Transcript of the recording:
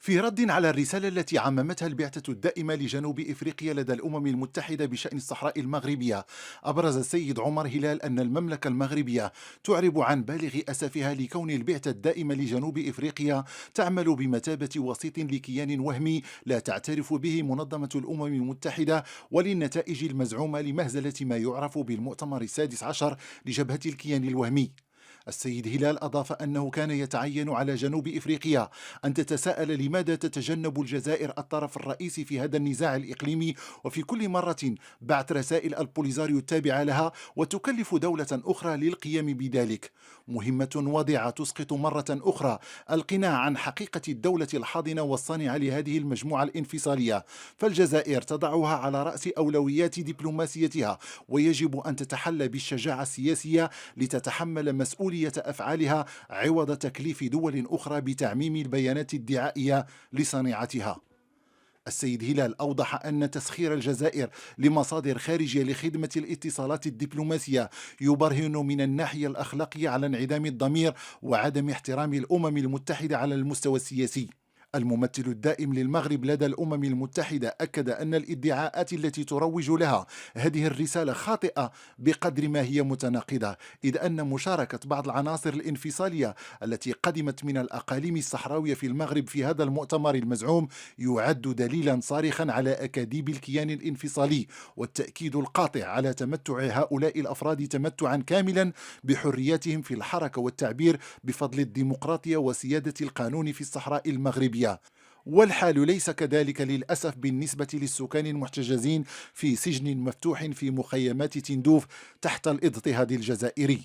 في رد على الرسالة التي عممتها البعثة الدائمة لجنوب إفريقيا لدى الأمم المتحدة بشأن الصحراء المغربية، أبرز السيد عمر هلال أن المملكة المغربية تعرب عن بالغ أسفها لكون البعثة الدائمة لجنوب إفريقيا تعمل بمثابة وسيط لكيان وهمي لا تعترف به منظمة الأمم المتحدة، وللنتائج المزعومة لمهزلة ما يعرف بالمؤتمر السادس عشر لجبهة الكيان الوهمي. السيد هلال أضاف أنه كان يتعين على جنوب إفريقيا أن تتساءل لماذا تتجنب الجزائر الطرف الرئيسي في هذا النزاع الإقليمي، وفي كل مرة بعث رسائل البوليزاريو التابعة لها وتكلف دولة أخرى للقيام بذلك. مهمة واضعة تسقط مرة أخرى القناع عن حقيقة الدولة الحاضنة والصانعة لهذه المجموعة الانفصالية، فالجزائر تضعها على رأس أولويات دبلوماسيتها، ويجب أن تتحلى بالشجاعة السياسية لتتحمل مسؤولية أفعالها عوض تكليف دول أخرى بتعميم البيانات الدعائية لصنيعتها. السيد هلال أوضح أن تسخير الجزائر لمصادر خارجية لخدمة الاتصالات الدبلوماسية يبرهن من الناحية الأخلاقية على انعدام الضمير وعدم احترام الأمم المتحدة على المستوى السياسي. الممثل الدائم للمغرب لدى الأمم المتحدة أكد أن الادعاءات التي تروج لها هذه الرسالة خاطئة بقدر ما هي متناقضة، إذ أن مشاركة بعض العناصر الانفصالية التي قدمت من الأقاليم الصحراوية في المغرب في هذا المؤتمر المزعوم يعد دليلا صارخا على أكاذيب الكيان الانفصالي، والتأكيد القاطع على تمتع هؤلاء الأفراد تمتعا كاملا بحرياتهم في الحركة والتعبير بفضل الديمقراطية وسيادة القانون في الصحراء المغربية. والحال ليس كذلك للأسف بالنسبة للسكان المحتجزين في سجن مفتوح في مخيمات تندوف تحت الاضطهاد الجزائري.